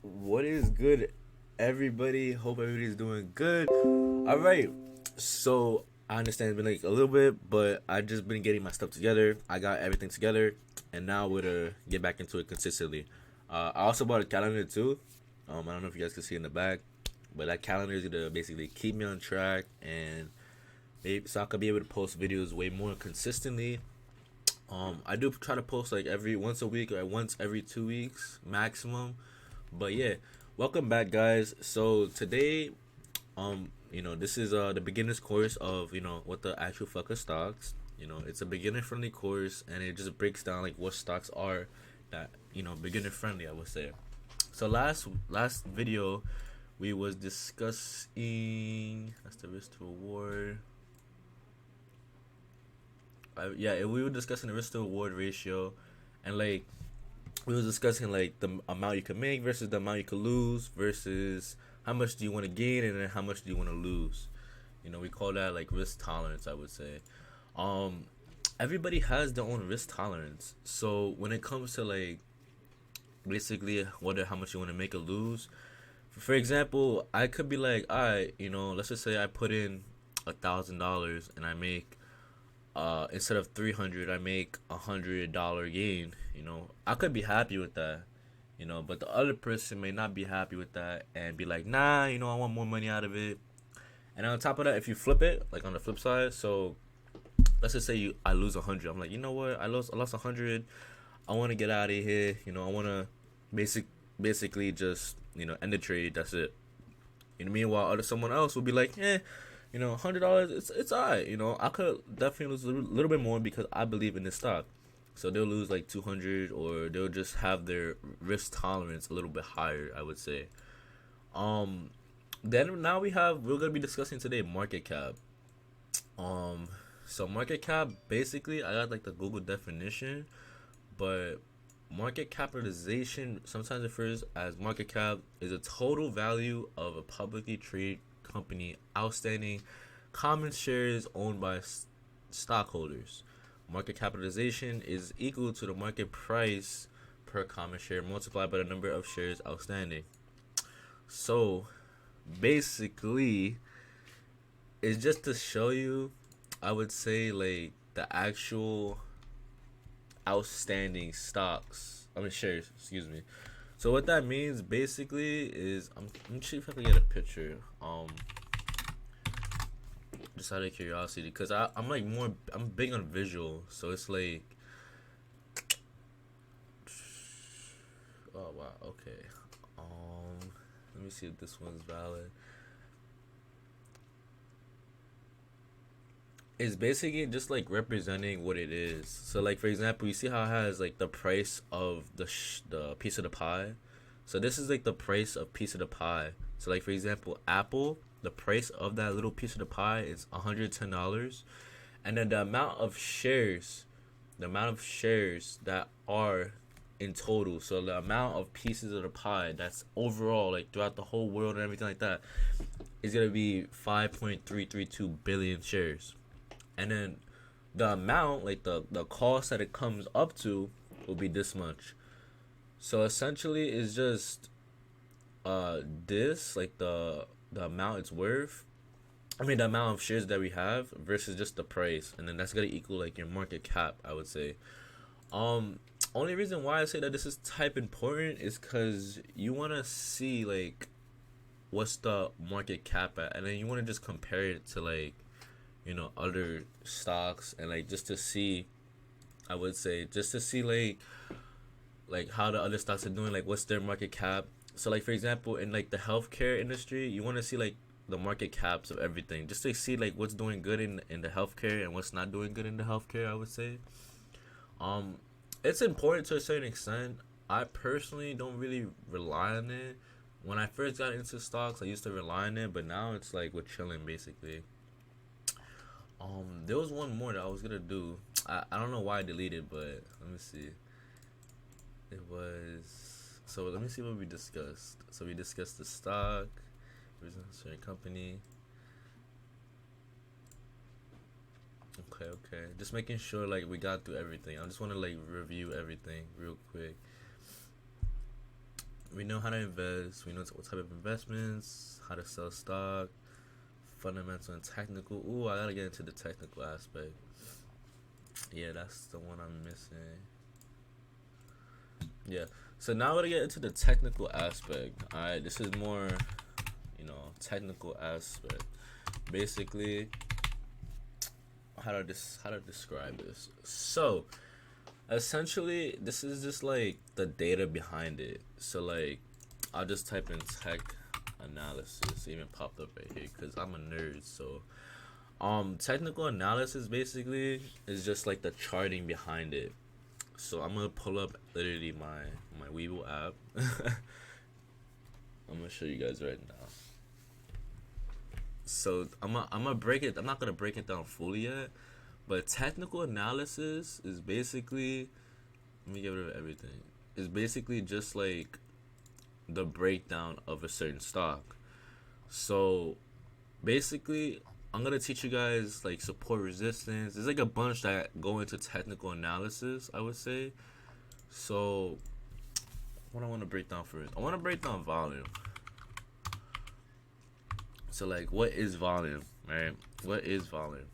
What is good, everybody? Hope everybody's doing good. All right. So I understand it's been like a little bit, but I just been getting my stuff together. I got everything together, and now we're to get back into it consistently. I also bought a calendar too. I don't know if you guys can see in the back, but that calendar is gonna basically keep me on track and maybe so I could be able to post videos way more consistently. I do try to post like every once a week or once every 2 weeks maximum. But yeah, welcome back, guys. So today, this is the beginner's course of what the actual fuck are stocks. It's a beginner friendly course, and it just breaks down like what stocks are that beginner friendly. I would say. So last video, we was discussing that's the risk to reward. Yeah, we were discussing the risk to reward ratio, and like we was discussing like the amount you can make versus the amount you could lose versus how much do you want to gain and then how much do you want to lose. We call that like risk tolerance, I would say. Um, Everybody has their own risk tolerance. So when it comes to like basically whether how much you want to make or lose, for example, I could be like, all right, let's just say I put in $1,000 and I make instead of 300 I make $100 gain. I could be happy with that. But the other person may not be happy with that and be like, nah, I want more money out of it. And on top of that, if you flip it, like on the flip side, so let's just say I lose 100. I'm like, you know what, I lost 100. I want to get out of here. I want to basically just end the trade. That's it. Meanwhile, someone else will be like, $100, it's alright. I could definitely lose a little bit more because I believe in this stock. So they'll lose like 200, or they'll just have their risk tolerance a little bit higher, I would say. Um, then now we're gonna be discussing today market cap. Um, so market cap, basically, I got like the Google definition, but market capitalization, sometimes refers as market cap, is a total value of a publicly traded company outstanding common shares owned by stockholders. Market capitalization is equal to the market price per common share multiplied by the number of shares outstanding. So basically, it's just to show you, I would say, like the actual outstanding shares, excuse me. So what that means basically is I'm see if I can get a picture. Just out of curiosity, because I'm big on visual, so it's like, oh wow, okay. Let me see if this one's valid. It's basically just like representing what it is. So like for example, you see how it has like the price of the piece of the pie. So this is like the price of piece of the pie. So like for example, Apple, the price of that little piece of the pie is $110, and then the amount of shares that are in total. So the amount of pieces of the pie that's overall like throughout the whole world and everything like that is gonna be 5.332 billion shares. And then the amount, like the cost that it comes up to, will be this much. So essentially, it's just this like the amount it's worth. I mean, the amount of shares that we have versus just the price, and then that's gonna equal like your market cap, I would say. Um, Only reason why I say that this is type important is because you wanna see like what's the market cap at, and then you wanna just compare it to like other stocks, and like just to see, I would say, just to see like how the other stocks are doing, like what's their market cap. So like for example, in like the healthcare industry, you want to see like the market caps of everything, just to see like what's doing good in the healthcare and what's not doing good in the healthcare, I would say. um it's important to a certain extent. I personally don't really rely on it. When I first got into stocks, I used to rely on it, but now it's like we're chilling basically. There was one more that I was gonna do. I don't know why I deleted, but let me see. It was, so let me see what we discussed. So we discussed the stock, certain company. Okay. Just making sure like we got through everything. I just want to like review everything real quick. We know how to invest. We know what type of investments, how to sell stock, fundamental and technical. Ooh, I gotta get into the technical aspect. Yeah, that's the one I'm missing. Yeah. So now we're gonna get into the technical aspect. Alright, this is more, technical aspect. Basically, how to describe this. So essentially, this is just like the data behind it. So like, I'll just type in tech analysis. It even popped up right here because I'm a nerd. So technical analysis basically is just like the charting behind it. So I'm gonna pull up literally my Weeble app. I'm gonna show you guys right now. So I'm gonna break it. I'm not gonna break it down fully yet, but technical analysis is basically, let me get rid of everything. It's basically just like the breakdown of a certain stock. So basically, I'm gonna teach you guys like support, resistance. There's like a bunch that go into technical analysis, I would say. So what I want to break down first, I want to break down volume. So like, what is volume, right? What is volume?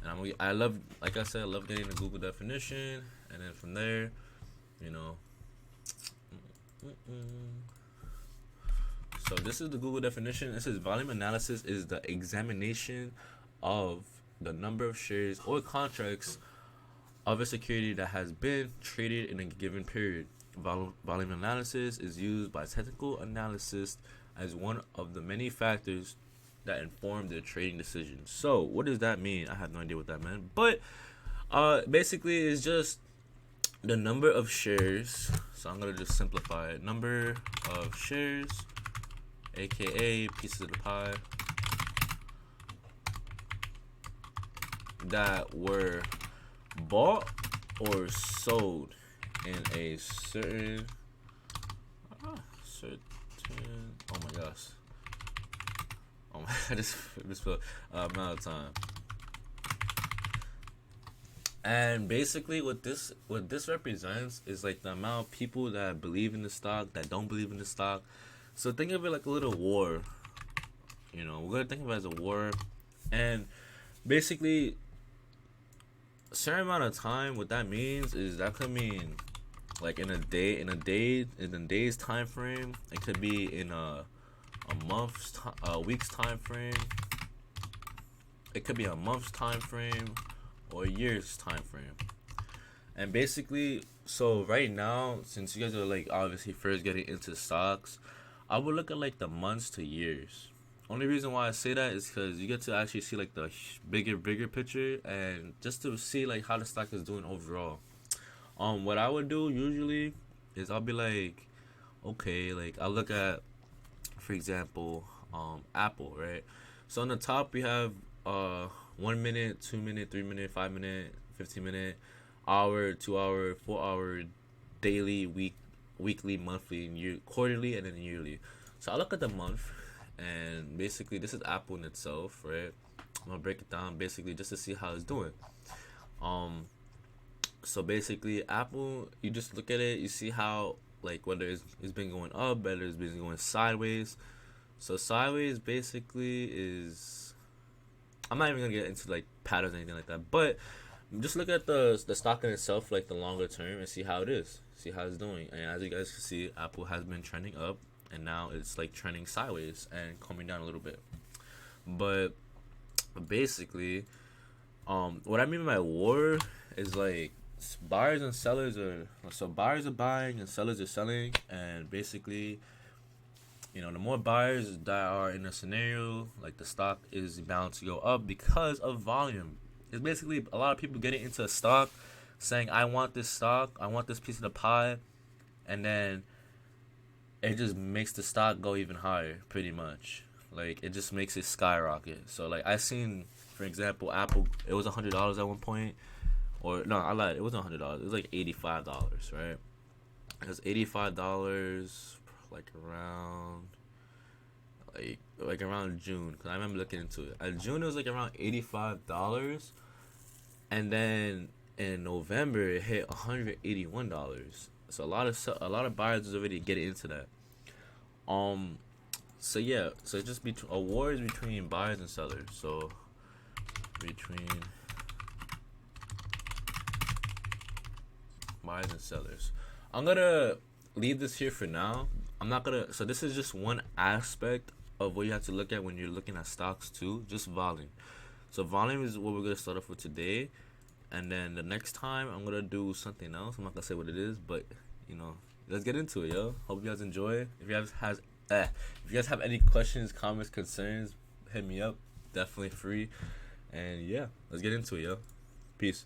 And I love, like I said, I love getting the Google definition, and then from there, you know. So this is the Google definition. It says volume analysis is the examination of the number of shares or contracts of a security that has been traded in a given period. Volume analysis is used by technical analysts as one of the many factors that inform their trading decisions. So what does that mean? I have no idea what that meant, but basically it's just the number of shares. So I'm gonna just simplify it. Number of shares, aka pieces of the pie, that were bought or sold in a certain oh my gosh, oh my I just feel amount of time. And basically what this represents is like the amount of people that believe in the stock, that don't believe in the stock. So think of it like a little war. We're gonna think of it as a war. And basically a certain amount of time, what that means is that could mean like in a day's time frame. It could be in a week's time frame. It could be a month's time frame or a year's time frame. And basically, so right now, since you guys are like obviously first getting into stocks, I would look at like the months to years. Only reason why I say that is because you get to actually see like the bigger picture, and just to see like how the stock is doing overall. What I would do usually is I'll be like, okay, like I'll look at, for example, Apple, right? So on the top we have 1 minute, 2 minute, 3 minute, 5 minute, 15 minute, hour, 2 hour, 4 hour, daily, weekly, monthly, and quarterly, and then yearly. So I look at the month, and basically this is Apple in itself, right? I'm gonna break it down basically just to see how it's doing. So basically Apple, you just look at it, you see how like whether it's been going up, whether it's been going sideways. So sideways basically is, I'm not even gonna get into like patterns or anything like that, but just look at the stock in itself, like the longer term, and see how it is, see how it's doing. And as you guys can see, Apple has been trending up, and now it's like trending sideways and coming down a little bit. But basically, what I mean by war is like buyers and sellers buyers are buying and sellers are selling, and basically, the more buyers that are in a scenario, like the stock is bound to go up because of volume. It's basically a lot of people getting into a stock, saying, I want this stock, I want this piece of the pie, and then it just makes the stock go even higher, pretty much. Like, it just makes it skyrocket. So, like, I seen, for example, Apple, it was $100 at one point. Or, no, I lied, it wasn't $100. It was like $85, right? It was $85, like around June, because I remember looking into it. At June, it was like around $85, and then in November, it hit $181. So a lot of buyers is already getting into that. Um, so yeah, so it's just awards between buyers and sellers. So between buyers and sellers, I'm gonna leave this here for now. I'm not gonna. So this is just one aspect of what you have to look at when you're looking at stocks too. Just volume. So volume is what we're gonna start off with today, and then the next time I'm gonna do something else. I'm not gonna say what it is, but you know, let's get into it, yo. Hope you guys enjoy. If you guys have any questions, comments, concerns, hit me up. Definitely free. And yeah, let's get into it, yo. Peace.